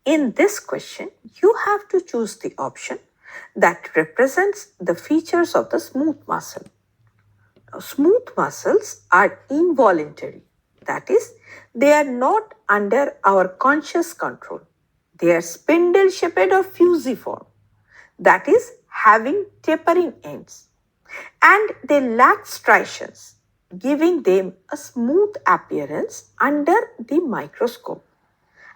In this question, you have to choose the option that represents the features of the smooth muscle. Now, smooth muscles are involuntary. That is, they are not under our conscious control. They are spindle-shaped or fusiform. That is, having tapering ends. And they lack striations, giving them a smooth appearance under the microscope.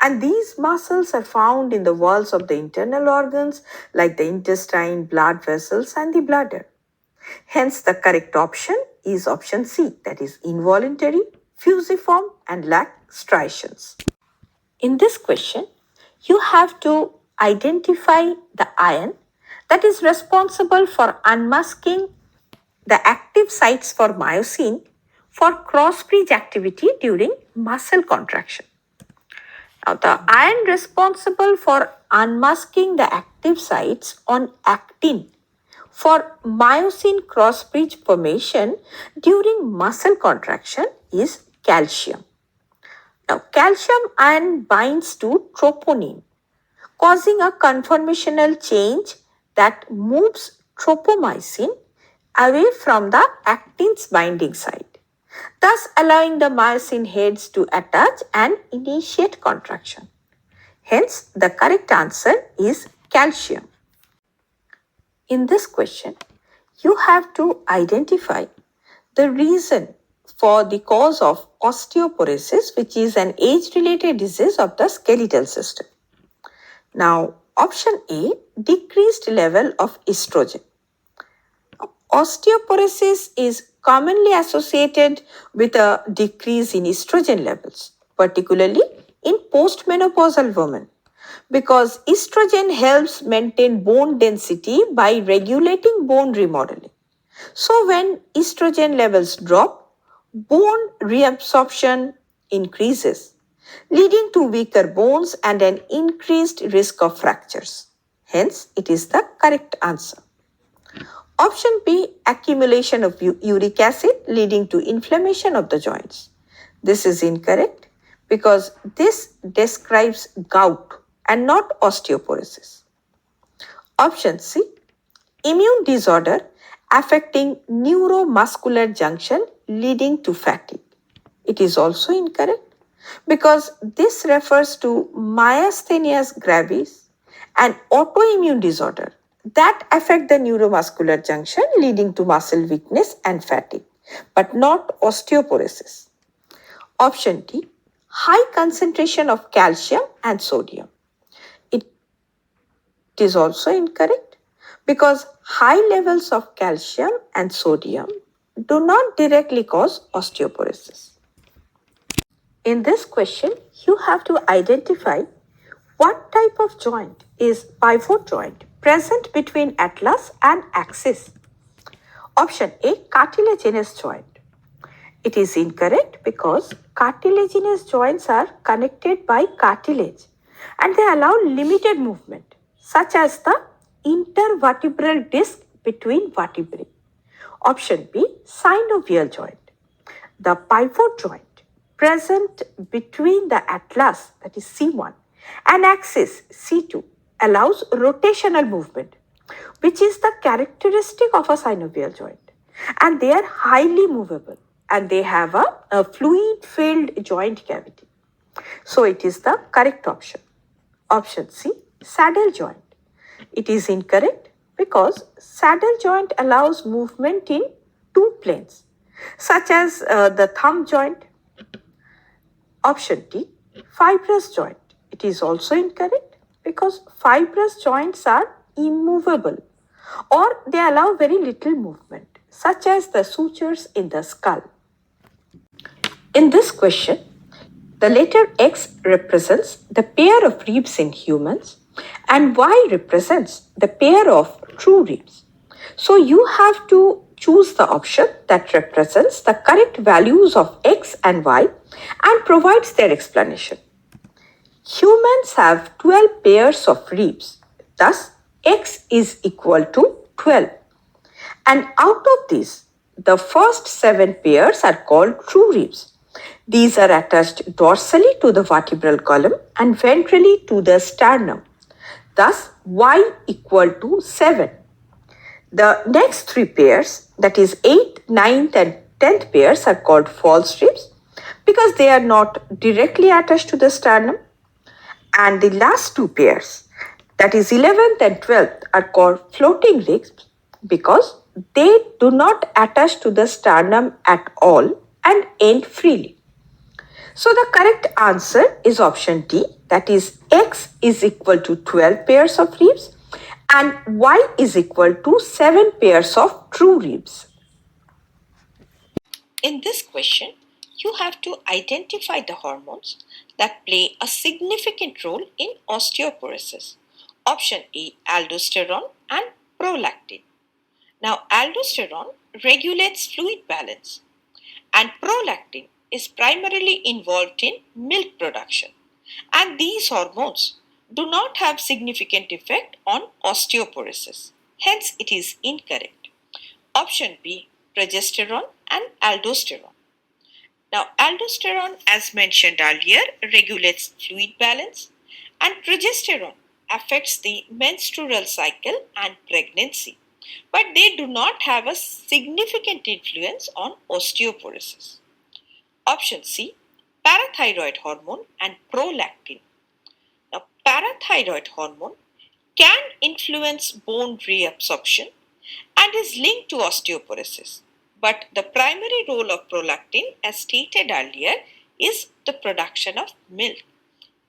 And these muscles are found in the walls of the internal organs like the intestine, blood vessels, and the bladder. Hence, the correct option is option C, that is involuntary, fusiform, and lack striations. In this question, you have to identify the ion that is responsible for unmasking the active sites for myosin for cross-bridge activity during muscle contraction. Now, the ion responsible for unmasking the active sites on actin for myosin cross-bridge formation during muscle contraction is calcium. Now, calcium ion binds to troponin, causing a conformational change that moves tropomyosin away from the actin's binding site, thus allowing the myosin heads to attach and initiate contraction. Hence, the correct answer is calcium. In this question, you have to identify the reason for the cause of osteoporosis, which is an age-related disease of the skeletal system. Now, option A, decreased level of estrogen. Osteoporosis is commonly associated with a decrease in estrogen levels, particularly in postmenopausal women, because estrogen helps maintain bone density by regulating bone remodeling. So when estrogen levels drop, bone reabsorption increases, leading to weaker bones and an increased risk of fractures. Hence, it is the correct answer. Option B, accumulation of uric acid leading to inflammation of the joints. This is incorrect because this describes gout and not osteoporosis. Option C, immune disorder affecting neuromuscular junction leading to fatigue. It is also incorrect because this refers to myasthenia gravis, an autoimmune disorder that affect the neuromuscular junction leading to muscle weakness and fatigue, but not osteoporosis. Option D, high concentration of calcium and sodium. It is also incorrect because high levels of calcium and sodium do not directly cause osteoporosis. In this question, you have to identify what type of joint is pivot joint present between atlas and axis. Option A, cartilaginous joint. It is incorrect because cartilaginous joints are connected by cartilage and they allow limited movement, such as the intervertebral disc between vertebrae. Option B, synovial joint. The pivot joint present between the atlas, that is C1, and axis C2 allows rotational movement, which is the characteristic of a synovial joint. And they are highly movable and they have a fluid-filled joint cavity. So it is the correct option. Option C, saddle joint. It is incorrect because saddle joint allows movement in two planes, such as the thumb joint. Option D, fibrous joint. It is also incorrect because fibrous joints are immovable or they allow very little movement, such as the sutures in the skull. In this question, the letter X represents the pair of ribs in humans and Y represents the pair of true ribs. So you have to choose the option that represents the correct values of X and Y and provides their explanation. Humans have 12 pairs of ribs, thus X is equal to 12. And out of these, the first 7 pairs are called true ribs These are attached dorsally to the vertebral column and ventrally to the sternum. Thus, Y equal to 7. The next three pairs, that is 8th, 9th and 10th pairs, are called false ribs because they are not directly attached to the sternum. And the last two pairs, that is 11th and 12th, are called floating ribs because they do not attach to the sternum at all and end freely. So the correct answer is option D, that is X is equal to 12 pairs of ribs and Y is equal to 7 pairs of true ribs. In this question, you have to identify the hormones that play a significant role in osteoporosis. Option A, aldosterone and prolactin. Now, aldosterone regulates fluid balance and prolactin is primarily involved in milk production. And these hormones do not have significant effect on osteoporosis. Hence, it is incorrect. Option B, progesterone and aldosterone. Now, aldosterone, as mentioned earlier, regulates fluid balance, and progesterone affects the menstrual cycle and pregnancy, but they do not have a significant influence on osteoporosis. Option C, parathyroid hormone and prolactin. Now, parathyroid hormone can influence bone reabsorption and is linked to osteoporosis. But the primary role of prolactin, as stated earlier, is the production of milk.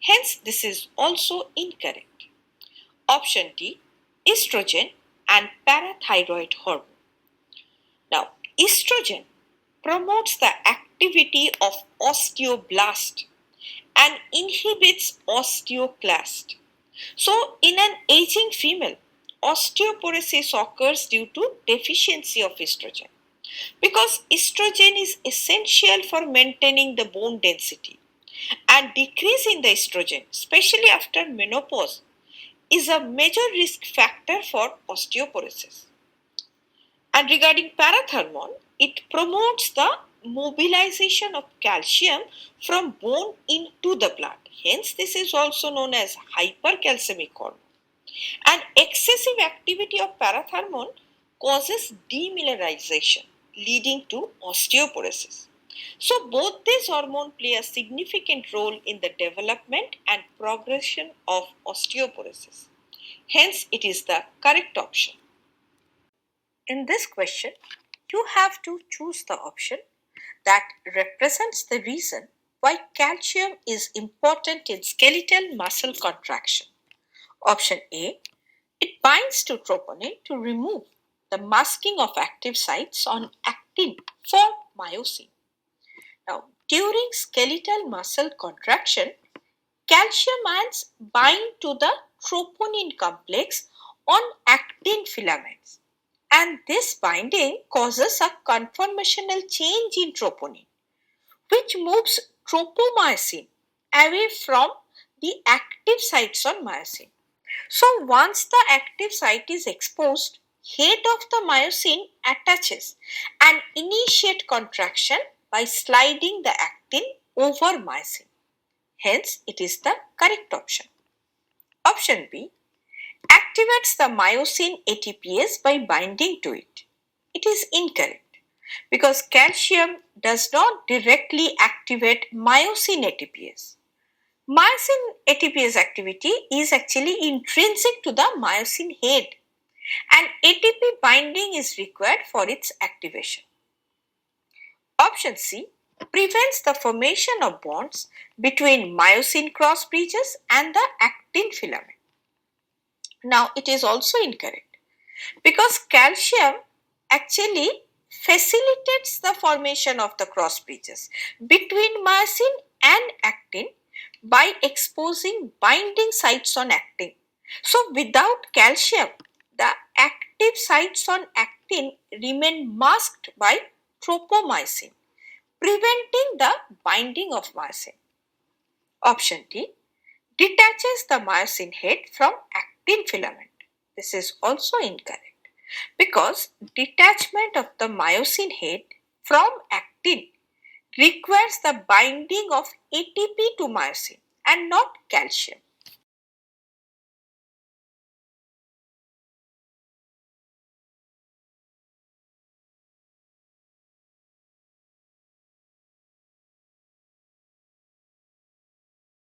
Hence, this is also incorrect. Option D, estrogen and parathyroid hormone. Now, estrogen promotes the activity of osteoblast and inhibits osteoclast. So, in an aging female, osteoporosis occurs due to deficiency of estrogen because estrogen is essential for maintaining the bone density, and decrease in the estrogen, especially after menopause, is a major risk factor for osteoporosis. And regarding parathormone, it promotes the mobilization of calcium from bone into the blood. Hence, this is also known as hypercalcemic hormone. And excessive activity of parathormone causes demineralization, leading to osteoporosis. So, both these hormones play a significant role in the development and progression of osteoporosis. Hence, it is the correct option. In this question, you have to choose the option that represents the reason why calcium is important in skeletal muscle contraction. Option A, it binds to troponin to remove the masking of active sites on actin for myosin. Now, during skeletal muscle contraction, calcium ions bind to the troponin complex on actin filaments, and this binding causes a conformational change in troponin, which moves tropomyosin away from the active sites on myosin. So once the active site is exposed, head of the myosin attaches and initiate contraction by sliding the actin over myosin. Hence, it is the correct option. Option B activates the myosin ATPase by binding to it. It is incorrect because calcium does not directly activate myosin ATPase. Myosin ATPase activity is actually intrinsic to the myosin head, and ATP binding is required for its activation. Option C prevents the formation of bonds between myosin cross bridges and the actin filament. Now, it is also incorrect because calcium actually facilitates the formation of the cross bridges between myosin and actin by exposing binding sites on actin. So, without calcium, the active sites on actin remain masked by tropomyosin, preventing the binding of myosin. Option D detaches the myosin head from actin filament. This is also incorrect because detachment of the myosin head from actin requires the binding of ATP to myosin and not calcium.